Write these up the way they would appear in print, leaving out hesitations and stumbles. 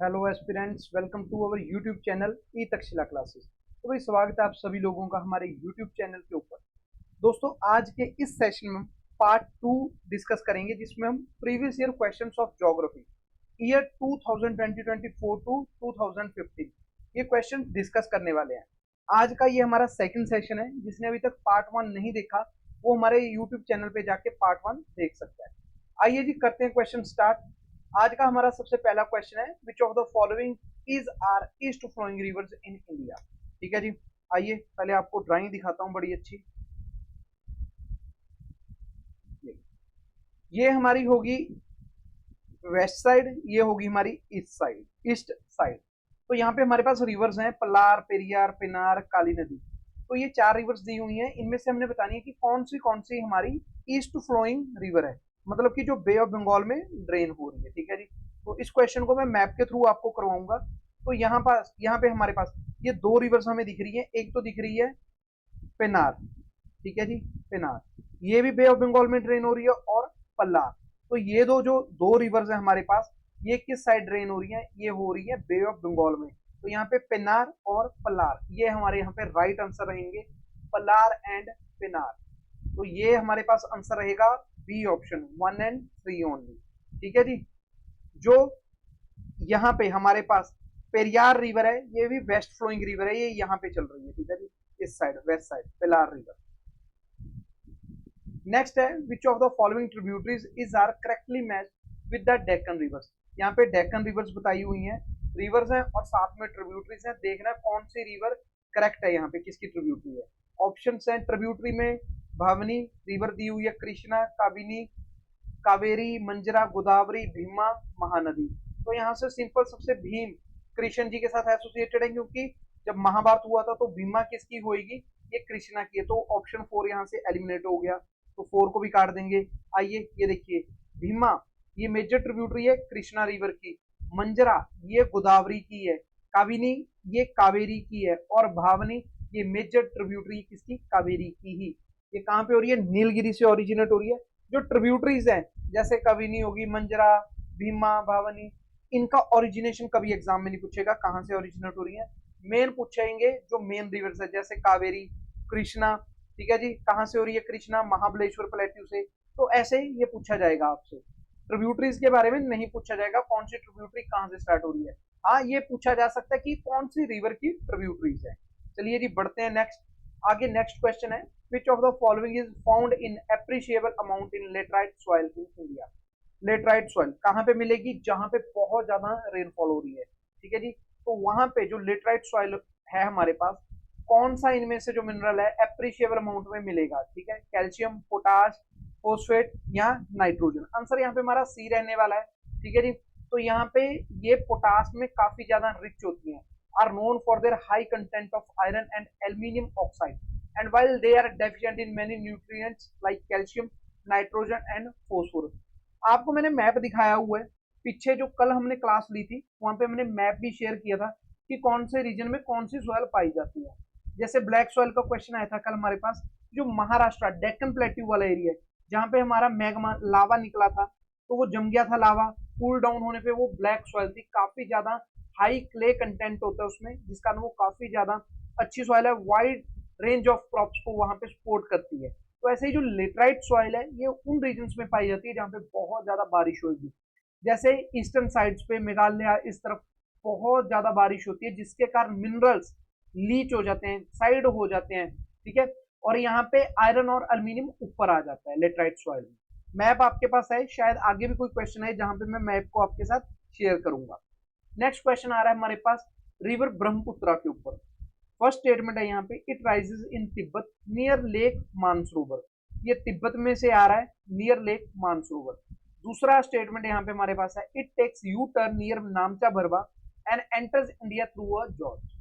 Hello aspirants, welcome to our YouTube channel E Takshashila classes. तो भाई स्वागत है आप सभी लोगों का हमारे यूट्यूब चैनल के ऊपर। दोस्तों आज के इस सेशन में पार्ट 2 डिस्कस करेंगे जिसमें हम previous year questions of geography year 2024 to 2015 ये क्वेश्चन डिस्कस करने वाले हैं। आज का ये हमारा सेकंड सेशन है। जिसने अभी तक पार्ट 1 नहीं देखा वो हमारे यूट्यूब चैनल पे जाके पार्ट 1 देख सकता है। आइए जी करते हैं क्वेश्चन स्टार्ट। आज का हमारा सबसे पहला क्वेश्चन है which of the following is are east flowing rivers in India. ठीक है जी, आइए पहले आपको ड्राइंग दिखाता हूं बड़ी अच्छी। ये हमारी होगी वेस्ट साइड, ये होगी हमारी ईस्ट साइड। तो यहाँ पे हमारे पास रिवर्स हैं पल्लार, पेरियार, पिनार, काली नदी। तो ये 4 रिवर्स दी हुई हैं। इनमें से हमने बतानी है कि कौन सी हमारी ईस्ट फ्लोइंग रिवर है, मतलब कि जो बे ऑफ बंगाल में ड्रेन हो रही है। ठीक है जी, तो इस क्वेश्चन को मैं मैप के थ्रू आपको करवाऊंगा। तो यहाँ पे हमारे पास ये 2 रिवर्स हमें दिख रही है। एक तो दिख रही है पेनार, ठीक है जी, पेनार, ये भी बे ऑफ बंगाल में ड्रेन हो रही है, और पल्लार। तो ये जो 2 रिवर्स है हमारे पास, ये किस साइड ड्रेन हो रही है? ये हो रही है बे ऑफ बंगाल में। तो यहाँ पे पेनार और पल्लार ये हमारे यहाँ पे राइट आंसर रहेंगे, पल्लार एंड पेनार। तो ये हमारे पास आंसर रहेगा बी ऑप्शन 1 एंड 3 ओनली। ठीक है जी, जो यहाँ पे हमारे पास पेरियार रिवर है ये भी वेस्ट फ्लोइंग रिवर है, ये यहाँ पे चल रही है। ठीक है जी, इस side west side Palar river. Next है which of the following tributaries is are correctly match with the Deccan rivers. यहाँ पे डेक्कन रिवर्स बताई हुई हैं, रिवर्स हैं और साथ में ट्रिब्यूटरीज हैं। देखना है कौन सी रिवर करेक्ट है, यहाँ पे किसकी ट्रिब्यूटरी है। ऑप्शन है ट्रिब्यूटरी में भावनी रिवर दी हुई है, कृष्णा, काबिनी, कावेरी, मंजरा, गोदावरी, भीमा, महानदी। तो यहाँ से सिंपल सबसे भीम कृष्ण जी के साथ एसोसिएटेड है, क्योंकि जब महाभारत हुआ था तो भीमा किसकी होगी? ये कृष्णा की है। तो ऑप्शन 4 यहाँ से एलिमिनेट हो गया, तो 4 को भी काट देंगे। आइए ये देखिए, भीमा ये मेजर ट्रिब्यूटरी है कृष्णा रिवर की, मंजरा ये गोदावरी की है, काबिनी ये कावेरी की है, और भावनी ये मेजर ट्रिब्यूटरी किसकी? कावेरी की ही। ये कहाँ पे हो रही है? नीलगिरी से ओरिजिनेट हो रही है। जो ट्रिब्यूटरीज हैं जैसे कविनी होगी, मंजरा, भीमा, भावनी, इनका ओरिजिनेशन कभी एग्जाम में नहीं पूछेगा कहाँ से ओरिजिनेट हो रही है। मेन पूछेंगे जो मेन रिवर्स है जैसे कावेरी, कृष्णा। ठीक है जी, कहाँ से हो रही है कृष्णा? महाबलेश्वर प्लेट्यू से। तो ऐसे ही ये पूछा जाएगा आपसे। ट्रिब्यूटरीज के बारे में नहीं पूछा जाएगा कौन सी ट्रिब्यूटरी कहाँ से स्टार्ट हो रही है। हाँ ये पूछा जा सकता है कि कौन सी रिवर की ट्रिब्यूटरीज है। चलिए जी बढ़ते हैं नेक्स्ट। आगे नेक्स्ट क्वेश्चन है which of the following is found in appreciable amount in laterite soil in India। Laterite soil कहाँ पे मिलेगी? जहां पे बहुत ज्यादा रेनफॉल हो रही है। ठीक है जी, तो वहां पे जो लेटराइट सॉइल है हमारे पास, कौन सा इनमें से जो मिनरल है एप्रिशिएबल अमाउंट में मिलेगा? ठीक है, कैल्शियम, पोटाश, फोस्फेट या नाइट्रोजन। आंसर यहाँ पे हमारा सी रहने वाला है। ठीक है जी, तो यहाँ पे ये पोटाश में काफी ज्यादा रिच होती है, are known for their high content of iron and aluminium oxide, and while they are deficient in many nutrients like calcium, nitrogen and phosphorus। आपको मैंने मैप दिखाया हुआ है पीछे, जो कल हमने क्लास ली थी वहां पे मैंने मैप भी शेयर किया था कि कौन से रीजन में कौन सी सॉइल पाई जाती है। जैसे ब्लैक सॉइल का क्वेश्चन आया था कल हमारे पास, जो महाराष्ट्र डेक्कन प्लेट्यू वाला एरिया है जहाँ पे हमारा मैग्मा लावा निकला था, तो वो जम गया था लावा, कूल डाउन होने पे वो ब्लैक सॉइल थी, काफी ज्यादा हाई क्ले कंटेंट होता है उसमें, जिस कारण वो काफी ज्यादा अच्छी सॉइल है, वाइड रेंज ऑफ क्रॉप्स को वहां पे सपोर्ट करती है। तो ऐसे ही जो लेटराइट सॉइल है ये उन रीजन्स में पाई जाती है जहाँ पे बहुत ज्यादा बारिश होगी। जैसे ईस्टर्न साइड्स पे मेघालय इस तरफ बहुत ज्यादा बारिश होती है, जिसके कारण मिनरल्स लीच हो जाते हैं, साइड हो जाते हैं। ठीक है, और यहाँ पे आयरन और अल्मीनियम ऊपर आ जाता है लेटराइट सॉइल में। मैप आपके पास है, शायद आगे भी कोई क्वेश्चन है जहां पे मैं मैप को आपके साथ शेयर करूंगा। नेक्स्ट क्वेश्चन आ रहा है हमारे पास रिवर ब्रह्मपुत्रा के ऊपर। फर्स्ट स्टेटमेंट है यहाँ पे, it rises in Tibet near lake Mansarovar. ये तिब्बत में से आ रहा है, नियर लेक मानसरोवर। दूसरा स्टेटमेंट यहाँ पे हमारे पास है, it takes U turn near Namcha Barwa and enters India through a gorge.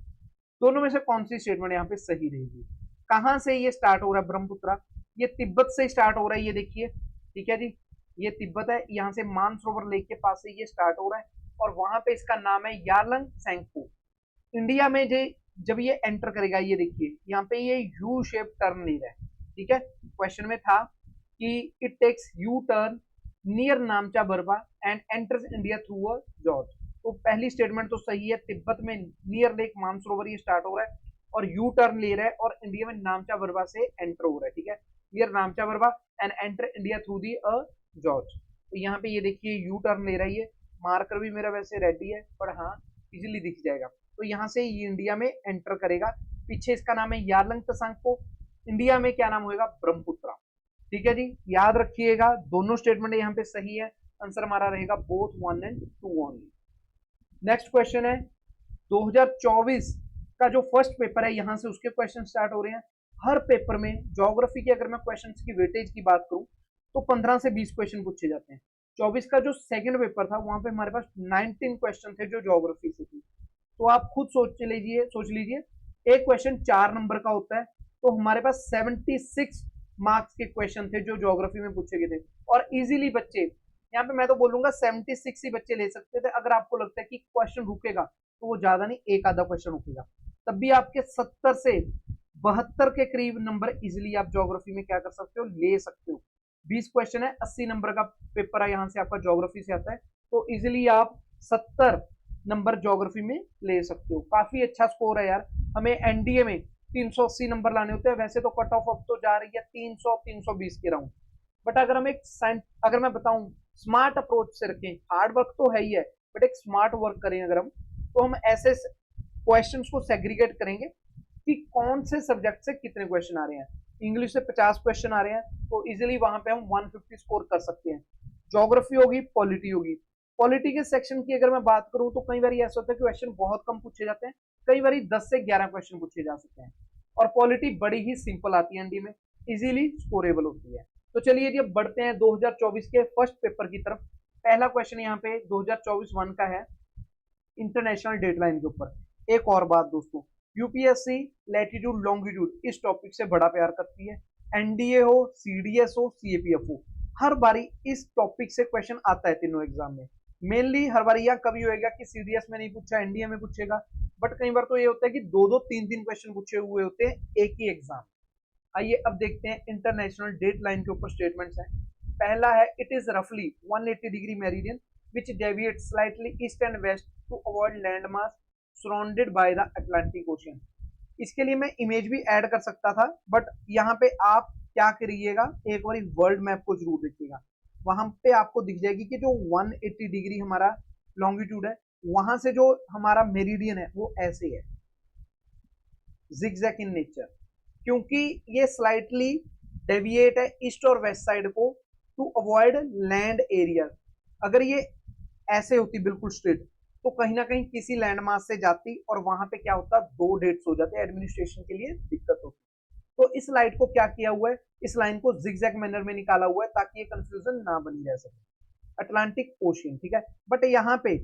दोनों में से कौन सी स्टेटमेंट यहाँ पे सही रहेगी? कहां से ये स्टार्ट हो रहा है ब्रह्मपुत्रा? ये तिब्बत से स्टार्ट हो रहा है, ये देखिए। ठीक है जी, ये तिब्बत है, यहाँ से मानसरोवर लेक के पास से ये स्टार्ट हो रहा है, और वहां पे इसका नाम है यारलंग सेंगपू। इंडिया में जब ये एंटर करेगा, ये देखिए यहाँ पे ये यू शेप टर्न ले रहा है। ठीक है, क्वेश्चन में था कि it takes U turn near Namcha Barwa and enters India through a gorge. तो पहली स्टेटमेंट तो सही है, तिब्बत में नियर लेक मानसरोवर ये स्टार्ट हो रहा है और यू टर्न ले रहा है और इंडिया में नामचा बरवा से एंटर हो रहा है, ठीक है, near Namcha Barwa and enter India through the George. तो यहाँ पे ये देखिए यू टर्न ले रहा है, ये मार्कर भी मेरा वैसे रेडी है पर हाँ इजिली दिख जाएगा। तो यहाँ से ये इंडिया में एंटर करेगा, पीछे इसका नाम है यारलंग तसांगपो, इंडिया में क्या नाम होगा, ब्रह्मपुत्रा। ठीक है जी, याद रखिएगा दोनों स्टेटमेंट यहाँ पे सही है, आंसर हमारा रहेगा both 1 and 2 only. Next question है 2024 का जो फर्स्ट पेपर है यहाँ से उसके क्वेश्चन स्टार्ट हो रहे हैं। हर पेपर में ज्योग्राफी की अगर मैं क्वेश्चंस की वेटेज की बात करूं तो 15 से 20 क्वेश्चन पूछे जाते हैं। 24 का जो सेकंड पेपर था वहां पे हमारे पास 19 क्वेश्चन थे जो ज्योग्राफी से थे। तो आप खुद सोच लीजिए एक क्वेश्चन 4 नंबर का होता है, तो हमारे पास 76 मार्क्स के क्वेश्चन थे जो ज्योग्राफी में पूछे गए थे और इजीली बच्चे यहाँ पे मैं तो बोलूंगा 76 ही बच्चे ले सकते थे। अगर आपको लगता है कि क्वेश्चन रुकेगा तो वो ज्यादा नहीं, एक आधा क्वेश्चन रुकेगा, तब भी आपके 70 से 72 के करीब नंबर इजिली आप ज्योग्राफी में क्या कर सकते हो, ले सकते हो। 20 क्वेश्चन है, 80 नंबर का पेपर है यहाँ से आपका ज्योग्राफी से आता है, तो इजिली आप 70 नंबर ज्योग्राफी में ले सकते हो। काफी अच्छा स्कोर है यार, हमें एनडीए में 380 नंबर लाने होते हैं, वैसे तो कट ऑफ अब तो जा रही है 300-320 के राउंड, बट अगर हम अगर मैं बताऊं स्मार्ट अप्रोच से रखें, हार्ड वर्क तो है ही है बट एक स्मार्ट वर्क करें अगर हम, तो हम ऐसे क्वेश्चंस को सेग्रीगेट करेंगे कि कौन से सब्जेक्ट से कितने क्वेश्चन आ रहे हैं। इंग्लिश से 50 क्वेश्चन आ रहे हैं तो इजीली वहां पे हम 150 स्कोर कर सकते हैं। ज्योग्राफी होगी, पॉलिटी होगी, पॉलिटी के सेक्शन की अगर मैं बात करूं तो कई बार ऐसा होता है कि क्वेश्चन बहुत कम पूछे जाते हैं, कई बार 10 से 11 क्वेश्चन पूछे जा सकते हैं और पॉलिटी बड़ी ही सिंपल आती है एनडी में, इजीली स्कोरेबल होती है। तो चलिए जी अब बढ़ते हैं 2024 के फर्स्ट पेपर की तरफ। पहला क्वेश्चन यहाँ पे 2024-1 का है इंटरनेशनल डेडलाइन के ऊपर। एक और बात दोस्तों, यूपीएससी लैटिट्यूड लॉन्गिट्यूड इस टॉपिक से बड़ा प्यार करती है, एनडीए हो, सीडीएस हो, सीएपीएफ हो, हर बारी इस टॉपिक से क्वेश्चन आता है तीनों एग्जाम में। मेनली हर बार यह कभी होएगा कि सीडीएस में नहीं पूछा, एनडीए में पूछेगा, बट कई बार तो ये होता है कि 2-2, 3-3 क्वेश्चन पूछे हुए होते हैं एक ही एग्जाम। आइए अब देखते हैं इंटरनेशनल डेडलाइन के ऊपर स्टेटमेंट्स हैं। पहला है इट इज रफली 180 degree meridian which deviates slightly east and west to avoid landmass surrounded by the Atlantic Ocean। इसके लिए मैं इमेज भी ऐड कर सकता था बट यहाँ पे आप क्या करिएगा, एक बार वर्ल्ड मैप को जरूर देखिएगा, वहां पे आपको दिख जाएगी कि जो 180 डिग्री हमारा लॉन्गिट्यूड है वहां से जो हमारा मेरिडियन है वो ऐसे है, जिगजैग इन नेचर, क्योंकि ये स्लाइटली डेविएट है ईस्ट और वेस्ट साइड को टू अवॉइड लैंड एरिया। अगर ये ऐसे होती बिल्कुल स्ट्रेट तो कहीं ना कहीं किसी लैंडमार्क से जाती और वहां पे क्या होता, 2 डेट्स हो जाते, एडमिनिस्ट्रेशन के लिए दिक्कत होती। तो इस लाइट को क्या किया हुआ है, इस लाइन को जिगजैग मैनर में निकाला हुआ है ताकि ये कंफ्यूजन ना बनी रह सके। अटलांटिक ओशियन, ठीक है, बट यहाँ पे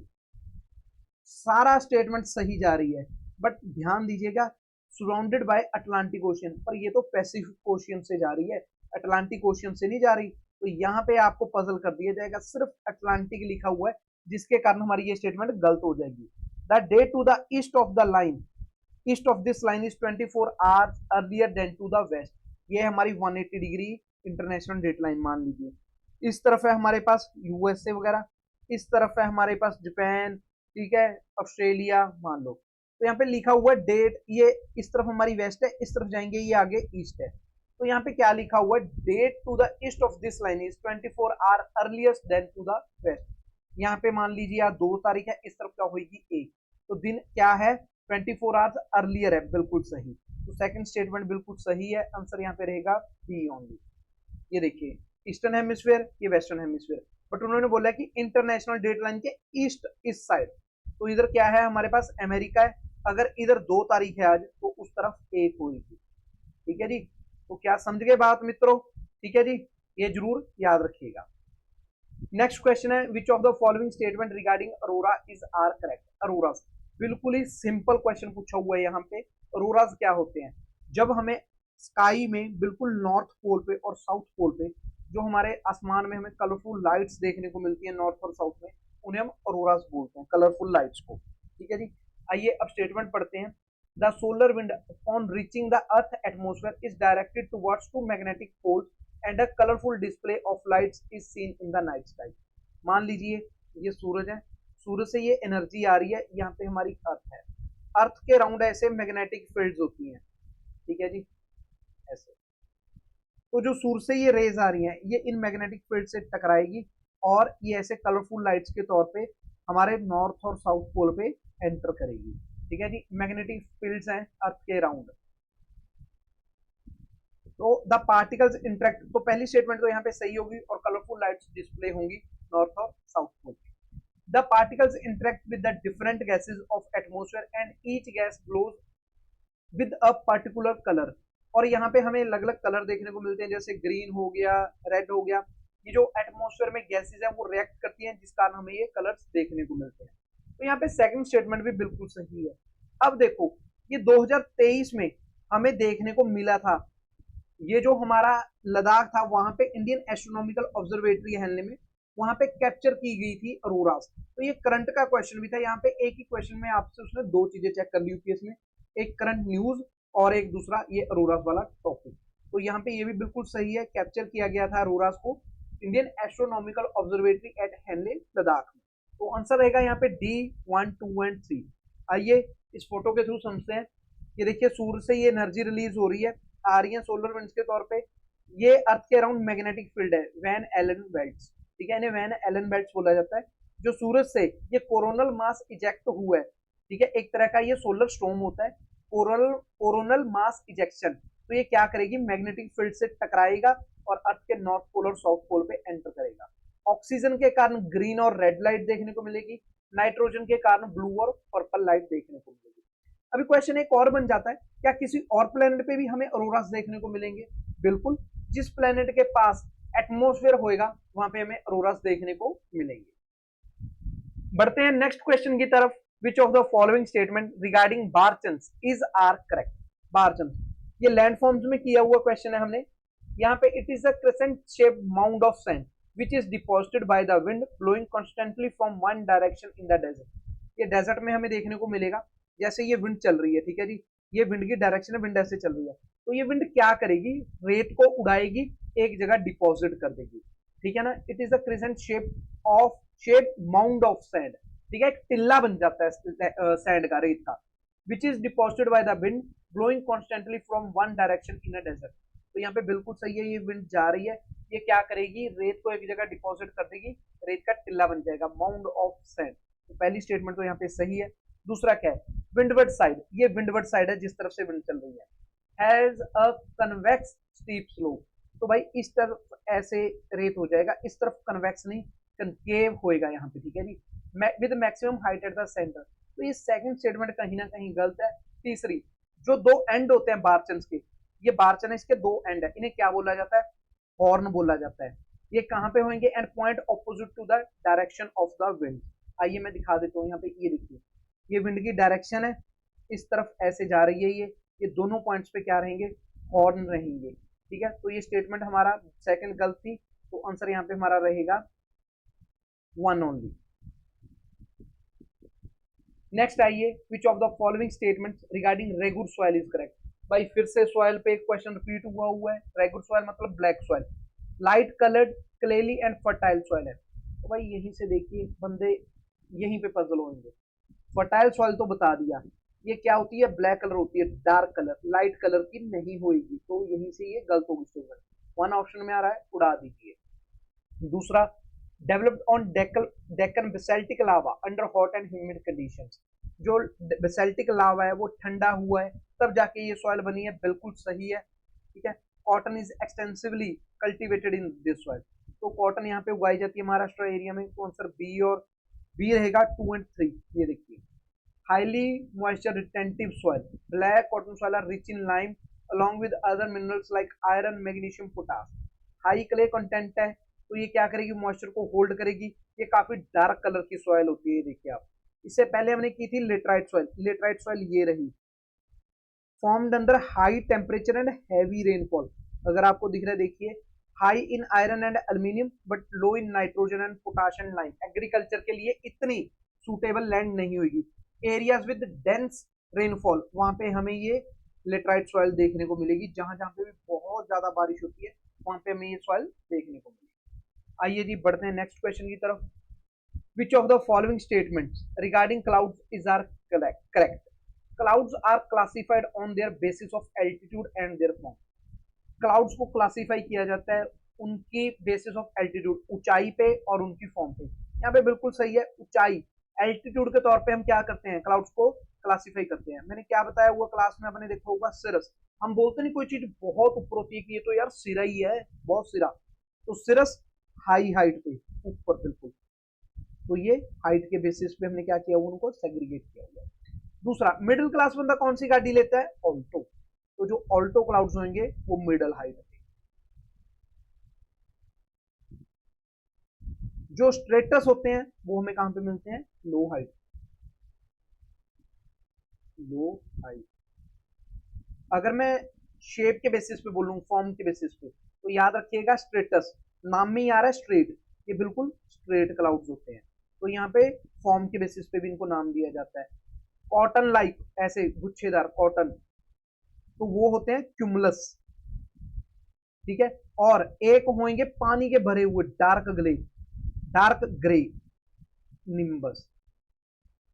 सारा स्टेटमेंट सही जा रही है बट ध्यान दीजिएगा सराउंडेड बाय अटलांटिक ओशियन, पर ये तो पैसिफिक ओशियन से जा रही है, अटलांटिक ओशियन से नहीं जा रही। तो यहाँ पे आपको पजल कर दिया जाएगा, सिर्फ अटलांटिक लिखा हुआ है जिसके कारण हमारी ये स्टेटमेंट गलत हो जाएगी। The day to the east of the line, east of this line is 24 hours earlier than to the west. ये हमारी 180 डिग्री इंटरनेशनल डेट लाइन मान लीजिए। इस तरफ है हमारे पास यूएसए वगैरह, इस तरफ है हमारे पास जापान, ठीक है, ऑस्ट्रेलिया मान लो। तो यहाँ पे लिखा हुआ है डेट, ये इस तरफ हमारी वेस्ट है, इस तरफ जाएंगे ये आगे ईस्ट है। तो यहाँ पे क्या लिखा हुआ है, date to the east of this line is 24 hour earliest than to the west. यहाँ पे मान लीजिए आज 2 तारीख है, इस तरफ क्या होगी 1, तो दिन क्या है 24 आवर्स अर्लियर है, बिल्कुल सही। तो सेकंड स्टेटमेंट बिल्कुल सही है, आंसर यहाँ पे रहेगा बी ओनली। ये देखिए ईस्टर्न हेमिस्फीयर, ये वेस्टर्न हेमिस्फीयर, बट उन्होंने बोला कि इंटरनेशनल डेट लाइन के ईस्ट इस साइड, तो इधर क्या है हमारे पास अमेरिका है, अगर इधर 2 तारीख है आज तो उस तरफ 1 होगी, ठीक है जी। तो क्या समझ गए बात मित्रों, ठीक है जी, ये जरूर याद रखिएगा। नेक्स्ट क्वेश्चन है which of the following statement regarding aurora is are correct. Auroras, बिल्कुल ही सिंपल क्वेश्चन पूछा हुआ है यहाँ पे। अरोरास क्या होते हैं, जब हमें स्काई में बिल्कुल नॉर्थ पोल पे और साउथ पोल पे जो हमारे आसमान में हमें कलरफुल लाइट्स देखने को मिलती है नॉर्थ और साउथ में, उन्हें हम अरोरास बोलते हैं, कलरफुल लाइट्स को, ठीक है जी। आइए अब स्टेटमेंट पढ़ते हैं। The solar wind upon reaching the earth atmosphere is directed towards 2 magnetic poles and a colourful display of lights is seen in the night sky. मान लीजिए ये सूरज है, सूर्य से ये एनर्जी आ रही है, यहाँ पे हमारी अर्थ है, अर्थ के अराउंड ऐसे मैग्नेटिक फील्ड्स होती हैं, ठीक है जी, ऐसे। तो जो सूर्य से ये रेज आ रही हैं ये इन मैग्नेटिक फील्ड से टकराएगी और ये ऐसे कलरफुल लाइट्स के तौर पे हमारे नॉर्थ और साउथ पोल पे एंटर करेगी, ठीक है जी। मैग्नेटिक फील्ड्स हैं अर्थ के अराउंड। तो द पार्टिकल्स इंटरेक्ट, तो पहली स्टेटमेंट तो यहाँ पे सही होगी और कलरफुल लाइट्स डिस्प्ले होंगी नॉर्थ और साउथ पोल पे। The particles interact with the different gases of atmosphere and each gas glows with a particular colour. और यहाँ पे हमें अलग अलग कलर देखने को मिलते हैं, जैसे ग्रीन हो गया, रेड हो गया। ये जो एटमोस्फेयर में गैसेज है वो रिएक्ट करती हैं, जिस कारण हमें ये कलर्स देखने को मिलते हैं। तो यहाँ पे सेकंड स्टेटमेंट भी बिल्कुल सही है। अब देखो ये 2023 में हमें देखने को मिला था, ये जो हमारा लद्दाख था वहां पे इंडियन एस्ट्रोनॉमिकल ऑब्जर्वेटरी है में, वहां पे कैप्चर की गई थी अरोरास। तो ये करंट का क्वेश्चन भी था, यहाँ पे एक ही क्वेश्चन में आपसे उसने दो चीजें चेक कर ली यूपीएस में, एक करंट न्यूज और एक दूसरा ये अरोरास वाला टॉपिक। तो यहाँ पे ये भी बिल्कुल सही है, कैप्चर किया गया था अरोरास को Indian astronomical observatory at Hanle Ladakh में। तो आंसर रहेगा यहाँ पे डी 1, 2 एंड 3। आइए इस फोटो के थ्रू समझते हैं। ये देखिए सूर्य से ये एनर्जी रिलीज हो रही है, आ रही है सोलर विंड्स के तौर पे। ये अर्थ के अराउंड मैग्नेटिक फील्ड है, वैन एलन बेल्ट्स, ठीक है, इन्हें वैन एलन बेल्ट्स बोला जाता है। जो सूरज से ये कोरोनल मास इजेक्ट हुआ है, ठीक है, एक तरह का ये सोलर स्टॉर्म होता है, कोरोनल मास इजेक्शन। तो ये क्या करेगी, मैग्नेटिक फील्ड से टकराएगा और अर्थ के नॉर्थ पोल और साउथ पोल पे एंटर करेगा। ऑक्सीजन के कारण ग्रीन और रेड लाइट देखने को मिलेगी, नाइट्रोजन के कारण ब्लू और पर्पल लाइट देखने को मिलेगी। अभी क्वेश्चन एक और बन जाता है, क्या किसी और प्लेनेट पे भी हमें ऑरोरास देखने को मिलेंगे? बिल्कुल, जिस प्लेनेट के पास एटमॉस्फेयर होएगा वहां पे हमें ऑरोरास देखने को मिलेंगे। बढ़ते हैं नेक्स्ट क्वेश्चन की तरफ। Which of the following statement regarding barchans is are correct? Barchans ये लैंडफॉर्म्स में किया हुआ क्वेश्चन है हमने। यहाँ पे it is a crescent shaped mound of sand which is deposited by the wind blowing constantly from one direction in the desert। ये desert में हमें देखने को मिलेगा, जैसे ये विंड चल रही है, ठीक है जी, ये विंड की डायरेक्शन है, विंड ऐसे चल रही है, तो ये विंड क्या करेगी, रेत को उड़ाएगी, एक जगह डिपॉजिट कर देगी, ठीक है ना। It is a crescent shape mound of sand, ठीक है, एक टिल्ला बन जाता है सैंड का, रेत का, which is deposited by the wind blowing constantly from one direction in a desert. तो यहाँ पे बिल्कुल सही है, ये विंड जा रही है, ये क्या करेगी, रेत को एक जगह डिपॉजिट कर देगी, रेत का टिल्ला बन जाएगा, माउंड ऑफ सैंड। तो पहली स्टेटमेंट तो यहाँ पे सही है। दूसरा क्या है, विंडवर्ड साइड, ये विंडवर्ड साइड है जिस तरफ से विंड चल रही है। Has a convex steep slope, तो भाई इस तरफ ऐसे रेत हो जाएगा, इस तरफ कन्वेक्स नहीं कनकेव होएगा यहाँ पे, ठीक है जी, with maximum height at the centre. तो ये सेकंड स्टेटमेंट कहीं ना कहीं गलत है। तीसरी, जो दो एंड होते हैं बारचंस के, ये बारचन है, इसके दो एंड है, इन्हें क्या बोला जाता है, हॉर्न बोला जाता है। ये कहां पे होंगे, end point opposite to the direction of the wind. आइए मैं दिखा देता हूँ, यहाँ पे ये देखिए, ये विंड की डायरेक्शन है, इस तरफ ऐसे जा रही है, ये दोनों पॉइंट्स पे क्या रहेंगे, हॉर्न रहेंगे, ठीक है। तो ये स्टेटमेंट हमारा सेकंड गलत थी, तो आंसर यहाँ पे हमारा रहेगा 1 ओनली। नेक्स्ट आइए, विच of the following statements regarding regur soil is correct? भाई फिर से सॉइल पे एक क्वेश्चन रिपीट हुआ है। रेगुर सॉइल मतलब black soil, light coloured clayey and fertile soil है। तो भाई यहीं से देखिए बंदे यहीं पे पजल होंगे। फर्टाइल सॉइल तो बता दिया, ये क्या होती है, ब्लैक कलर होती है, डार्क कलर, लाइट कलर की नहीं होगी, तो यहीं से ये गलत होगी स्टेटमेंट। 1 ऑप्शन में आ रहा है, उड़ा दीजिए। दूसरा, developed on Deccan basaltic lava under hot and humid conditions. जो बेसाल्टिक लावा है वो ठंडा हुआ है तब जाके ये सॉइल बनी है, बिल्कुल सही है, ठीक है। Cotton is extensively cultivated in this soil, तो कॉटन यहाँ पे उगाई जाती है महाराष्ट्र एरिया में। तो आंसर बी और बी रहेगा 2 एंड 3। ये देखिए, highly moisture retentive soil, black cotton soil are rich in lime along with other minerals like iron, magnesium, potash। High clay content है, तो ये क्या करेगी, मॉइस्चर को होल्ड करेगी। ये काफी डार्क कलर की सॉइल होती है, ये देखिए आप। इससे पहले हमने की थी लेटराइट सॉइल, लेटराइट सॉइल ये रही, formed under high temperature and heavy rainfall. अगर आपको दिख रहा है देखिए, high in iron and aluminium but low in nitrogen and potash and lime. Agriculture के लिए इतनी सुटेबल लैंड नहीं होगी। एरियाज विद डेंस रेनफॉल, वहां पे हमें ये लेटराइट सॉइल देखने को मिलेगी। जहां जहां पे भी बहुत ज्यादा बारिश होती है वहां पे हमें ये सॉइल देखने को मिलेगी। आइए जी बढ़ते हैं नेक्स्ट क्वेश्चन की तरफ। Which of the following statements regarding clouds is are correct? Clouds are classified on their basis of altitude and their form. Clouds को क्लासिफाई किया जाता है उनकी बेसिस ऑफ एल्टीट्यूड, ऊंचाई पे और उनकी फॉर्म पे। यहाँ पे बिल्कुल सही है, ऊंचाई एल्टीट्यूड के तौर पे हम क्या करते हैं, क्लाउड्स को क्लासिफाई करते हैं। मैंने क्या बताया हुआ क्लास में, अपने देखा होगा सिरस। हम बोलते नहीं कोई चीज बहुत ऊपर होती है कि ये तो यार सिरा ही है, बहुत सिरा, तो सिरस हाई हाइट पे ऊपर बिल्कुल, तो ये हाइट के बेसिस पे हमने क्या किया हुआ, उनको सेग्रीगेट किया हुआ है। दूसरा, मिडिल क्लास बंदा कौन सी गाड़ी लेता है, ऑल्टो, तो जो ऑल्टो क्लाउड्स होंगे वो मिडल हाइट पे। जो स्ट्रेटस होते हैं वो हमें कहां पे मिलते हैं, लो हाइट, लो हाइट। अगर मैं शेप के बेसिस पे बोलूं, फॉर्म के बेसिस पे, तो याद रखिएगा स्ट्रेटस, नाम में ही आ रहा है स्ट्रेट, ये बिल्कुल स्ट्रेट क्लाउड्स होते हैं, तो यहाँ पे फॉर्म के बेसिस पे भी इनको नाम दिया जाता है। कॉटन लाइक, ऐसे गुच्छेदार कॉटन, तो वो होते हैं क्यूमुलस, ठीक है। और एक होंगे पानी के भरे हुए डार्क ग्रे निम्बस।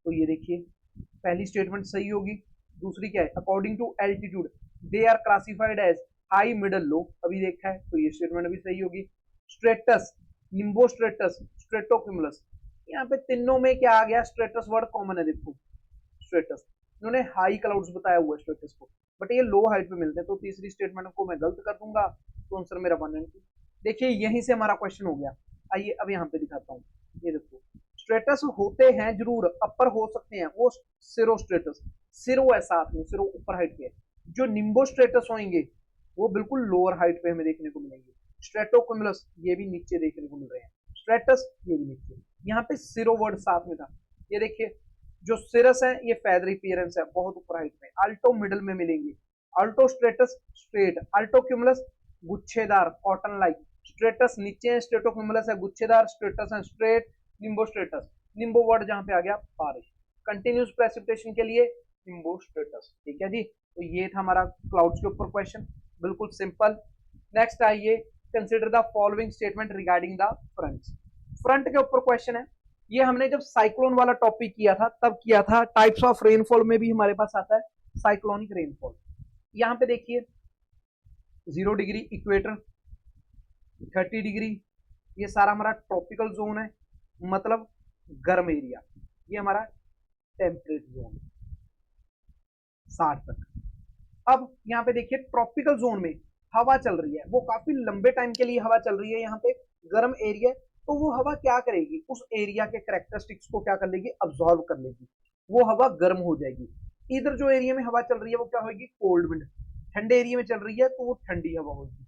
तो ये देखिए पहली स्टेटमेंट सही होगी। दूसरी क्या है, according to altitude they are classified as high middle low, अभी देखा है, तो ये स्टेटमेंट भी सही होगी। स्ट्रेटस, निम्बो स्ट्रेटस, स्ट्रेटोक्यूमुलस, यहाँ पे तीनों में क्या आ गया, स्ट्रेटस वर्ड कॉमन है, देखो स्ट्रेटस, इन्होंने हाई क्लाउड्स बताया हुआ है स्ट्रेटस को, बट ये लो हाइट पे मिलते हैं, तो तीसरी स्टेटमेंट को मैं गलत कर दूंगा, तो आंसर मेरा 1 and 2। देखिए यहीं से हमारा क्वेश्चन हो गया। आइए अब यहाँ पे दिखाता हूँ, ये देखो स्ट्रेटस होते हैं जरूर, अपर हो सकते हैं, वो सिरो स्ट्रेटस, सिरो है साथ में, सिरो ऊपर हाइट पे है। जो निम्बो स्ट्रेटस होंगे वो बिल्कुल लोअर हाइट पे हमें देखने को मिलेंगे। स्ट्रेटोक्यूमुलस ये भी नीचे देखने को मिल रहे हैं, स्ट्रेटस ये भी नीचे। यहाँ पे सिरो वर्ड साथ में था, ये देखिए जो सिरस है ये फेदरी अपीयरेंस है, बहुत ऊपर हाइट में। अल्टो मिडल में मिलेंगे, अल्टो स्ट्रेटस स्ट्रेट, अल्टो क्यूमुलस गुच्छेदार कॉटन लाइक, स्ट्रेटस नीचे है, स्ट्रेटोक्यूमुलस है गुच्छेदार, स्ट्रेटस है स्ट्रेट, निम्बो स्ट्रेटस, निम्बो वर्ड जहां पे आ गया बारिश, कंटिन्यूस प्रेसिपिटेशन के लिए निम्बो स्ट्रेटस, ठीक है जी। तो ये था हमारा क्लाउड्स के ऊपर क्वेश्चन, बिल्कुल सिंपल। नेक्स्ट आइए, consider the following statement regarding the fronts. Front के ऊपर क्वेश्चन है, ये हमने जब साइक्लोन वाला टॉपिक किया था तब किया था, टाइप्स ऑफ रेनफॉल में भी हमारे पास आता है साइक्लोनिक रेनफॉल। यहाँ पे देखिए 0 डिग्री इक्वेटर, 30 डिग्री, ये सारा हमारा ट्रॉपिकल जोन है, मतलब गर्म एरिया, ये हमारा टेम्परेट जोन 60 तक। अब यहाँ पे देखिए ट्रॉपिकल जोन में हवा चल रही है, वो काफी लंबे टाइम के लिए हवा चल रही है, यहाँ पे गर्म एरिया, तो वो हवा क्या करेगी, उस एरिया के कैरेक्टरिस्टिक्स को क्या कर लेगी, अब्सॉर्ब कर लेगी, वो हवा गर्म हो जाएगी। इधर जो एरिया में हवा चल रही है वो क्या होगी, कोल्ड विंड, ठंडे एरिया में चल रही है तो वो ठंडी हवा होगी।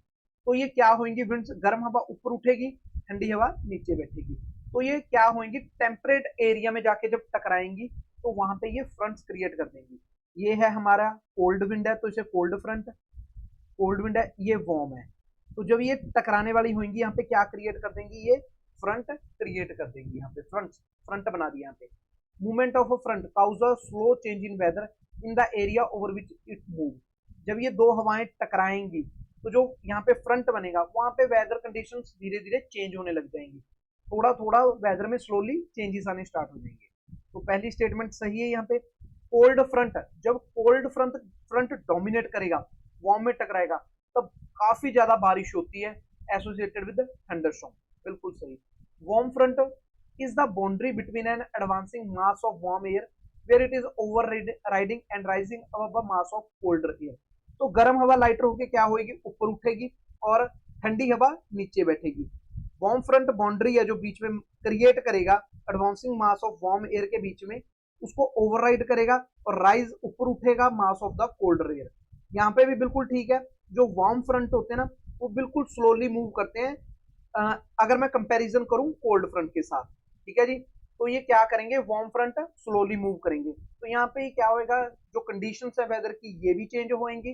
तो ये क्या होंगी विंड्स, गर्म हवा ऊपर उठेगी, ठंडी हवा नीचे बैठेगी, तो ये क्या होंगी, टेम्परेट एरिया में जाके जब टकराएंगी तो वहां पे ये फ्रंट्स क्रिएट कर देंगी। ये है हमारा कोल्ड विंड है, तो इसे कोल्ड फ्रंट, कोल्ड विंड है, ये वार्म है, तो जब ये टकराने वाली होंगी यहाँ पे क्या क्रिएट कर देंगी, ये फ्रंट क्रिएट कर देंगी, यहाँ पे फ्रंट बना दिया। यहाँ पे movement of a front cause a slow change in weather in the area over which it move. जब ये दो हवाएं टकराएंगी तो जो यहाँ पे फ्रंट बनेगा वहां पे वेदर कंडीशंस धीरे धीरे चेंज होने लग जाएंगी, थोड़ा थोड़ा वेदर में स्लोली चेंजेस आने स्टार्ट हो जाएंगे। तो पहली स्टेटमेंट सही है। यहाँ पे कोल्ड फ्रंट, जब कोल्ड फ्रंट डोमिनेट करेगा, वार्म में टकराएगा, तब काफी ज्यादा बारिश होती है एसोसिएटेड विद थंडरस्टॉर्म, बिल्कुल सही। Warm front is the boundary between an advancing mass of warm air where it is overriding and rising above a mass of colder air। तो गर्म हवा लाइटर होके क्या होगी, ऊपर उठेगी और ठंडी हवा नीचे बैठेगी। वार्म फ्रंट बाउंड्री है जो बीच में क्रिएट करेगा advancing mass of warm air के बीच में, उसको ओवरराइड करेगा और राइज ऊपर उठेगा mass of the colder air. यहाँ पे भी बिल्कुल ठीक है, जो वार्म फ्रंट होते हैं ना वो बिल्कुल स्लोली मूव करते हैं, अगर मैं कंपैरिजन करूं कोल्ड फ्रंट के साथ, ठीक है जी। तो ये क्या करेंगे, वार्म फ्रंट स्लोली मूव करेंगे, तो यहाँ पे क्या होएगा, जो कंडीशंस है वेदर की ये भी चेंज होएंगी।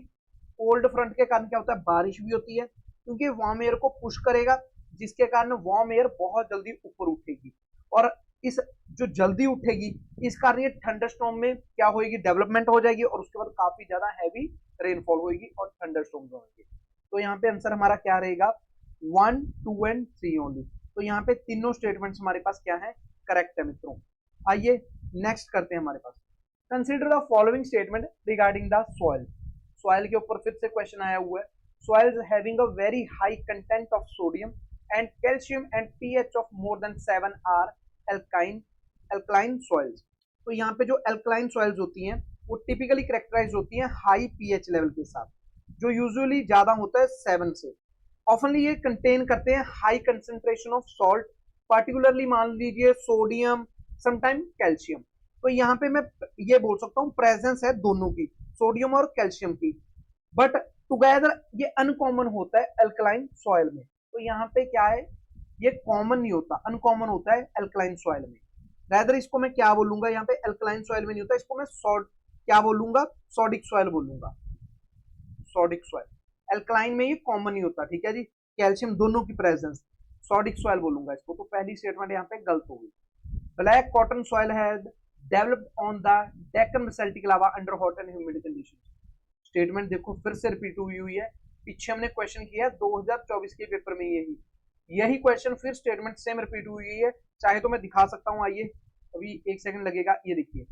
कोल्ड फ्रंट के कारण क्या होता है, बारिश भी होती है क्योंकि वार्म एयर को पुश करेगा, जिसके कारण वार्म एयर बहुत जल्दी ऊपर उठेगी, और इस जो जल्दी उठेगी इस कारण ये थंडरस्टॉर्म में क्या होगी, डेवलपमेंट हो जाएगी, और उसके बाद काफी ज्यादा हैवी रेनफॉल होगी और थंडरस्टॉर्म होंगे। तो यहाँ पे आंसर हमारा क्या रहेगा, 1, 2 and 3 ओनली। तो यहाँ पे तीनों स्टेटमेंट्स हमारे पास क्या है, करेक्ट है मित्रों। आइए नेक्स्ट करते हैं हमारे पास, consider the following statement regarding the soil. Soil के ऊपर फिर से क्वेश्चन आया हुआ है, soils having a very high content of sodium and calcium and pH of more than 7 are alkaline soils. तो यहाँ पे जो एल्कलाइन सॉइल्स होती हैं वो टिपिकली कैरेक्टराइज होती हैं हाई pH लेवल के साथ, जो यूजुअली ज्यादा होता है 7 से। ऑफनली ये कंटेन करते हैं high concentration of salt, particularly मान लीजिए सोडियम, समटाइम कैल्शियम। तो यहाँ पे मैं ये बोल सकता हूँ प्रेजेंस है दोनों की, सोडियम और कैल्शियम की, बट टुगेदर ये अनकॉमन होता है अल्कलाइन सॉइल में। तो यहाँ पे क्या है, ये कॉमन नहीं होता, अनकॉमन होता है अल्कलाइन सॉइल में। रैदर इसको मैं क्या बोलूंगा, यहाँ पे अल्कलाइन सॉइल में नहीं होता, इसको मैं क्या बोलूंगा, सोडिक सॉइल बोलूंगा, सोडिक सॉइल। अल्कलाइन में ये कॉमन नहीं होता, ठीक है जी, कैल्शियम दोनों की प्रेजेंस, सोडिक सॉइल बोलूंगा इसको। तो पहली स्टेटमेंट यहाँ पे गलत होगी। Black cotton soil has developed on the Deccan basaltic lava under hot and humid conditions. Statement देखो फिर से रिपीट हुई है, पीछे हमने क्वेश्चन किया 2024 के पेपर में यही क्वेश्चन फिर स्टेटमेंट सेम रिपीट हुई है। चाहे तो मैं दिखा सकता हूँ, आइए अभी एक सेकंड लगेगा, ये देखिए,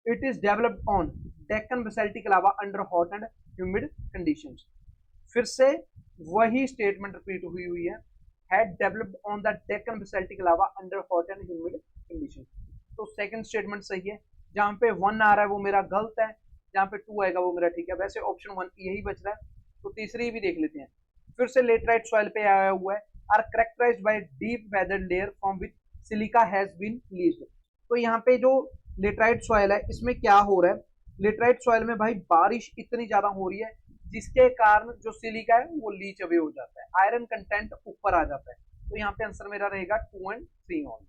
it is developed on Deccan basaltic lava under hot and humid conditions. फिर से वही स्टेटमेंट रिपीट हुई है, had developed on the Deccan basaltic lava under hot and humid conditions। तो सेकंड स्टेटमेंट सही है, जहां पे 1 आ रहा है वो मेरा गलत है, जहां पे 2 आएगा वो मेरा ठीक है। वैसे ऑप्शन 1 यही बच रहा है, तो तीसरी भी देख लेते हैं। फिर से लेटराइट सॉइल पे आया हुआ है, are characterised by deep weathered layer from which silica has been released. तो यहाँ पे जो लेटराइट सॉइल है इसमें क्या हो रहा है, लेटराइट सॉइल में भाई बारिश इतनी ज्यादा हो रही है जिसके कारण जो सिलिका है वो लीच अवे हो जाता है, आयरन कंटेंट ऊपर आ जाता है। तो यहाँ पे आंसर मेरा रहेगा 2 और 3 ऑन।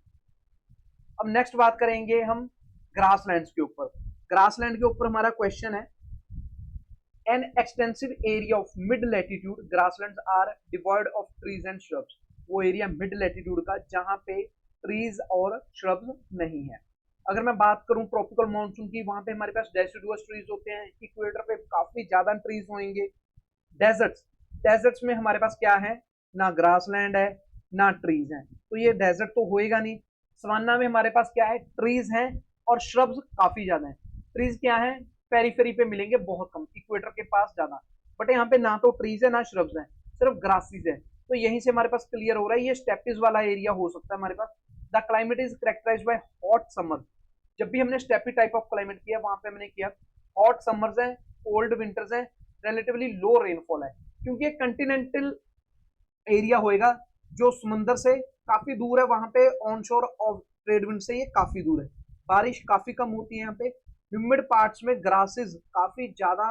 अब नेक्स्ट बात करेंगे हम ग्रासलैंड के ऊपर। ग्रासलैंड के ऊपर हमारा क्वेश्चन है, an extensive area of mid latitude grasslands are devoid of trees and shrubs. वो एरिया मिड लैटिट्यूड का जहां पे ट्रीज और श्रब्स नहीं है। अगर मैं बात करूं ट्रॉपिकल मानसून की, वहां पे हमारे पास डेसिडुअस ट्रीज होते हैं, इक्वेटर पे काफी ज्यादा ट्रीज होंगे। डेजर्ट्स में हमारे पास क्या है, ना ग्रासलैंड है ना ट्रीज है, तो ये डेजर्ट तो होएगा नहीं। सवाना में हमारे पास क्या है, ट्रीज हैं और श्रब्स काफी ज्यादा हैं। ट्रीज क्या है, पेरीफेरी पे मिलेंगे बहुत कम, इक्वेटर के पास ज्यादा, बट यहाँ पे ना तो ट्रीज है ना श्रब्स है, सिर्फ ग्रासेस है। तो यहीं से हमारे पास क्लियर हो रहा है ये स्टेपिस वाला एरिया हो सकता है हमारे पास। The climate is characterised by hot summer. जब भी हमने स्टेपी टाइप ऑफ क्लाइमेट किया वहां पे हमने किया हॉट समर्स हैं, कोल्ड विंटर्स हैं, रिलेटिवली लो रेनफॉल है, क्योंकि एक कंटिनेंटल एरिया होएगा जो समुद्र से काफी दूर है, वहां पे ऑनशोर ऑफ ट्रेड विंड से ये काफी दूर है, बारिश काफी कम होती है यहाँ पे। ह्यूमिड पार्ट्स में ग्रासेस काफी ज्यादा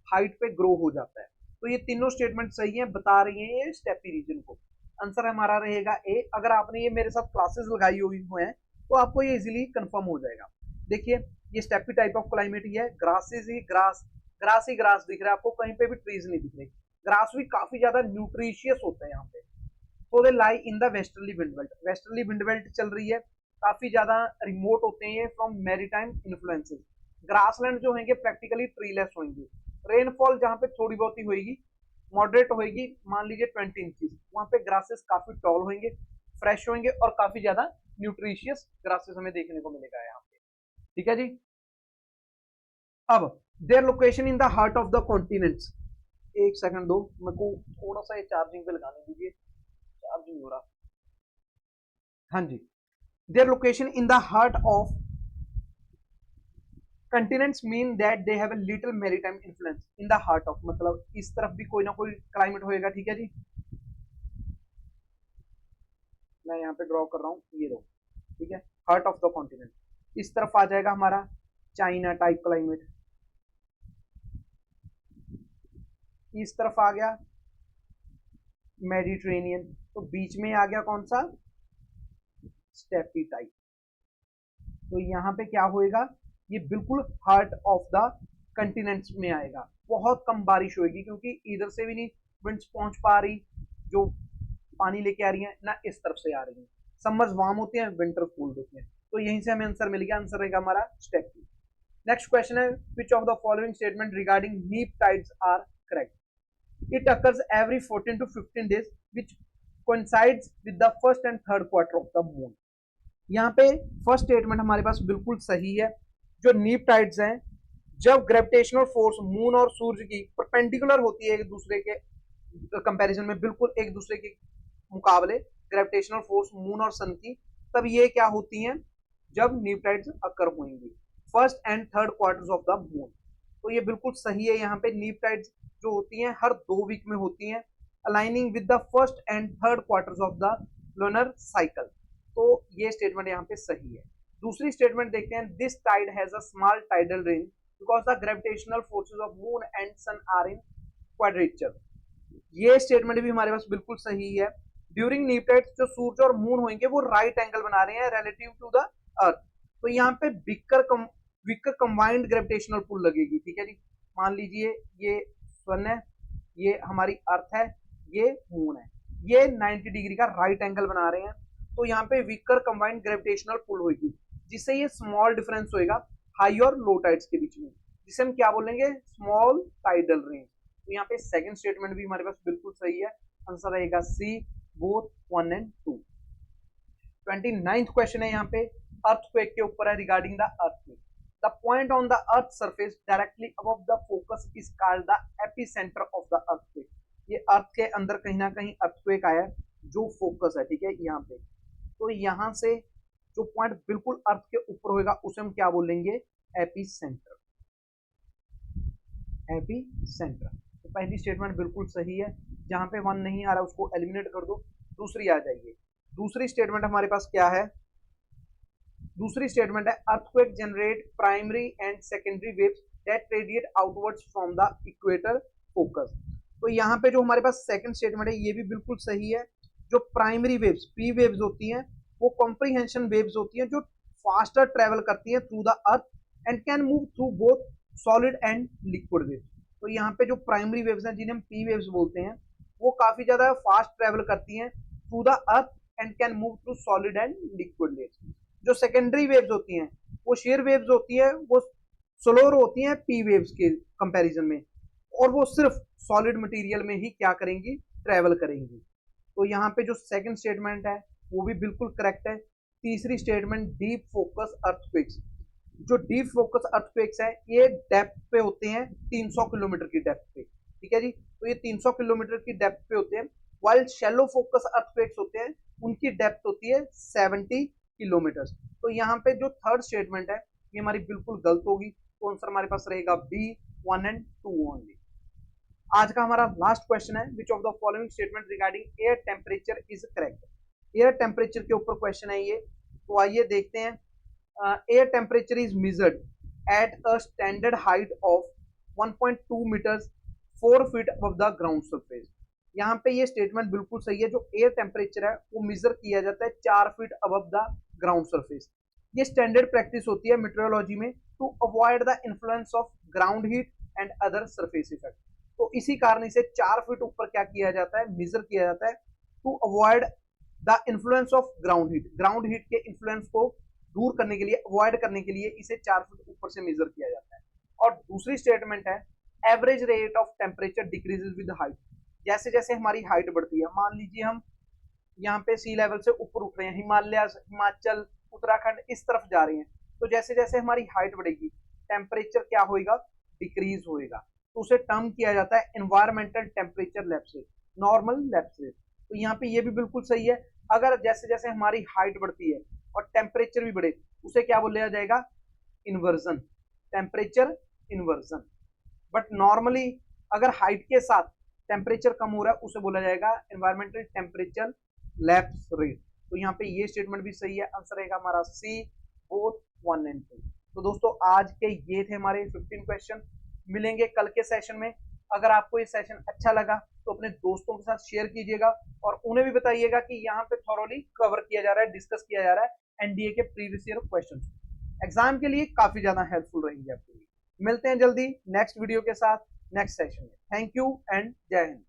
हाइट पे ग्रो हो जाता है। तो ये तीनों स्टेटमेंट सही है, बता रही है ये स्टेपी रीजन को। आंसर हमारा रहेगा ए। अगर आपने ये मेरे साथ क्लासेस लगाई हुई हैं तो आपको ये इजीली कंफर्म हो जाएगा। देखिए ये स्टेपी टाइप ऑफ क्लाइमेट ही है, ग्रासेस ही ग्रास ही ग्रास दिख रहा है आपको, कहीं पे भी ट्रीज नहीं दिख रही। ग्रास भी काफी ज्यादा न्यूट्रिशियस होता है यहाँ पे। तो they lie in the westerly wind belt, westerly wind belt चल रही है, काफी ज्यादा रिमोट होते हैं फ्रॉम मैरीटाइम इन्फ्लुएंसेस। ग्रासलैंड जो होंगे प्रैक्टिकली ट्रीलेस होंगे, रेनफॉल जहाँ पे थोड़ी बहुत ही होगी, मॉडरेट होगी, मान लीजिए 20 इंचेस, वहां पे ग्रासेस काफी टॉल होंगे, फ्रेश होंगे और काफी ज्यादा न्यूट्रिशियस ग्रासेस हमें देखने को मिलेगा यहाँ पे, ठीक है जी। अब there location in the heart of the continents, एक सेकंड दो मेरे को थोड़ा सा ये चार्जिंग पे लगाने दीजिए, चार्जिंग हो रहा, हाँ जी। Their location in the heart of continents mean that they have a little maritime influence in the heart of, मतलब इस तरफ भी कोई ना कोई क्लाइमेट होएगा, ठीक है जी। मैं यहाँ पे ड्रॉ कर रहा हूँ, ये दो, ठीक है, हार्ट ऑफ द कॉन्टिनेंट। इस तरफ आ जाएगा हमारा चाइना टाइप क्लाइमेट, इस तरफ आ गया मेडिटेरेनियन, तो बीच में आ गया कौन सा, स्टेपी टाइप। तो यहाँ पे क्या होएगा, ये बिल्कुल हार्ट ऑफ द कंटिनेंट्स में आएगा। बहुत कम बारिश होगी क्योंकि इधर से भी नहीं विंड्स पहुंच पा रही, जो पानी लेके आ रही है ना इस तरफ से आ रही है। समर्स वार्म होते हैं, विंटर कूल्ड होते हैं, तो यहीं से हमें आंसर मिल गया। आंसर रहेगा हमारा स्टेप बी। नेक्स्ट क्वेश्चन है, which of the following statement regarding neap tides are correct. It occurs every 14 to 15 days which coincides with the first and third quarter of the moon। यहाँ पे first statement हमारे पास बिल्कुल सही है। जो नीप tides हैं, जब ग्रेविटेशनल फोर्स मून और सूर्य की परपेंडिकुलर होती है एक दूसरे के कंपैरिजन में, बिल्कुल एक दूसरे के मुकाबले ग्रेविटेशनल फोर्स मून और सन की, तब ये क्या होती हैं, जब नीप टाइड्स अकर होंगी first and third quarters of the moon. तो ये बिल्कुल सही है। यहाँ पे नीप टाइड्स जो होती हैं हर 2 वीक में होती हैं, aligning with the first and third quarters of the lunar cycle. तो ये स्टेटमेंट यहाँ पे सही है। दूसरी स्टेटमेंट देखते हैं, this tide has a small tidal range because the gravitational forces of moon and sun are in quadrature. ये स्टेटमेंट भी हमारे पास बिल्कुल सही है। ड्यूरिंग नीप टाइड जो सूर्य और मून होंगे वो राइट एंगल बना रहे हैं रिलेटिव टू द अर्थ। तो यहाँ पे विकर कंबाइंड ग्रेविटेशनल पुल लगेगी, ठीक है जी। मान लीजिए ये सन है, ये हमारी अर्थ है, ये मून है, ये 90 डिग्री का राइट एंगल बना रहे हैं। तो यहाँ पे विकर कंबाइंड ग्रेविटेशनल पुल होगी, जिससे ये स्मॉल डिफरेंस होएगा हाई और लो टाइड्स के बीच में, जिसे हम क्या बोलेंगे, स्मॉल टाइडल रेंज। तो यहाँ पे सेकंड स्टेटमेंट भी हमारे पास बिल्कुल सही है। आंसर रहेगा सी, बोथ 1 एंड 2। 29th क्वेश्चन है यहाँ पे अर्थक्वेक के ऊपर है, regarding the earthquake. The point on the earth surface directly above the focus is called the epicentre of the earthquake. ये अर्थ के अंदर कहीं ना कहीं अर्थक्वेक आया जो फोकस है, ठीक है यहाँ पे। तो यहाँ से जो पॉइंट बिल्कुल अर्थ के ऊपर होगा उसे हम क्या बोलेंगे, एपिसेंटर। एपिसेंटर। तो पहली स्टेटमेंट बिल्कुल सही है। जहां पे 1 नहीं आ रहा उसको एलिमिनेट कर दो, दूसरी आ जाएगी। दूसरी स्टेटमेंट हमारे पास क्या है, दूसरी स्टेटमेंट है earthquake generate primary and secondary waves that radiate outwards from the equator focus. तो यहाँ पे जो हमारे पास सेकंड स्टेटमेंट है ये भी बिल्कुल सही है। जो प्राइमरी वेव्स पी वेव्स होती हैं वो कॉम्प्रीहेंशन वेव्स होती हैं जो फास्टर ट्रेवल करती हैं through the earth and can move through both solid and liquid waves. तो यहाँ पे जो प्राइमरी वेव्स हैं जिन्हें हम पी वेव्स बोलते हैं वो काफी ज्यादा फास्ट ट्रेवल करती हैं through the earth and can move through solid and liquid waves. जो सेकेंडरी वेव्स होती हैं वो शेयर वेव्स होती है, वो स्लोर होती हैं पी वेव्स के कंपैरिजन में, और वो सिर्फ सॉलिड मटेरियल में ही क्या करेंगी, ट्रेवल करेंगी। तो यहाँ पे जो सेकंड स्टेटमेंट है वो भी बिल्कुल करेक्ट है। तीसरी स्टेटमेंट डीप फोकस अर्थक्वेक्स, जो डीप फोकस अर्थक्वेक्स है ये डेप्थ पे होते हैं 300 किलोमीटर की डेप्थ पे, ठीक है जी। तो ये 300 किलोमीटर की डेप्थ पे होते हैं, वाइल शैलो फोकस अर्थक्वेक्स होते हैं उनकी डेप्थ होती है 70 किलोमीटर। तो यहाँ पे जो थर्ड स्टेटमेंट है ये हमारी बिल्कुल गलत होगी। तो आंसर हमारे पास रहेगा बी, 1 एंड 2 ओनली। आज का हमारा लास्ट क्वेश्चन है, which of the following statement regarding air temperature is correct. Air temperature के ऊपर क्वेश्चन है ये, तो आइए देखते हैं। Air temperature is measured at a standard height of 1.2 metres 4 feet above the ground surface. यहाँ पे ये स्टेटमेंट बिल्कुल सही है। जो एयर टेम्परेचर है वो मेजर किया जाता है 4 feet above the ground surface. ये स्टैंडर्ड प्रैक्टिस होती है मेट्रोलॉजी में to avoid the influence of ground heat and other surface effect. तो इसी कारण से 4 फीट ऊपर क्या किया जाता है, मेजर किया जाता है to avoid the influence of ground heat. Ground heat के इन्फ्लुएंस को दूर करने के लिए, अवॉइड करने के लिए इसे 4 फीट ऊपर से मेजर किया जाता है। और दूसरी स्टेटमेंट है average rate of temperature decreases with height. जैसे जैसे हमारी हाइट बढ़ती है, मान लीजिए हम यहाँ पे सी लेवल से ऊपर उठ रहे हैं, हिमालय, हिमाचल, उत्तराखंड इस तरफ जा रहे हैं, तो जैसे जैसे हमारी हाइट बढ़ेगी टेम्परेचर क्या होएगा, डिक्रीज होएगा। तो उसे टर्म किया जाता है environmental temperature lapse rate, normal lapse rate. तो यहाँ पे ये भी बिल्कुल सही है। अगर जैसे जैसे हमारी हाइट बढ़ती है और टेम्परेचर भी बढ़े उसे क्या बोला जाएगा, inversion, temperature inversion. But normally अगर हाइट के साथ टेम्परेचर कम हो रहा है उसे बोला जाएगा एनवायरमेंटल टेम्परेचर लैप्स रेट। तो यहाँ पे ये स्टेटमेंट भी सही है। आंसर रहेगा हमारा सी, बोथ 1 एंड 2। तो दोस्तों आज के ये थे हमारे 15 क्वेश्चन। मिलेंगे कल के सेशन में। अगर आपको ये सेशन अच्छा लगा तो अपने दोस्तों के साथ शेयर कीजिएगा और उन्हें भी बताइएगा कि यहाँ पे थॉरोली कवर किया जा रहा है, डिस्कस किया जा रहा है एनडीए के प्रीवियस ईयर क्वेश्चन। एग्जाम के लिए काफी ज्यादा हेल्पफुल रहेंगे आपके लिए। मिलते हैं जल्दी नेक्स्ट वीडियो के साथ नेक्स्ट सेशन में। थैंक यू एंड जय हिंद।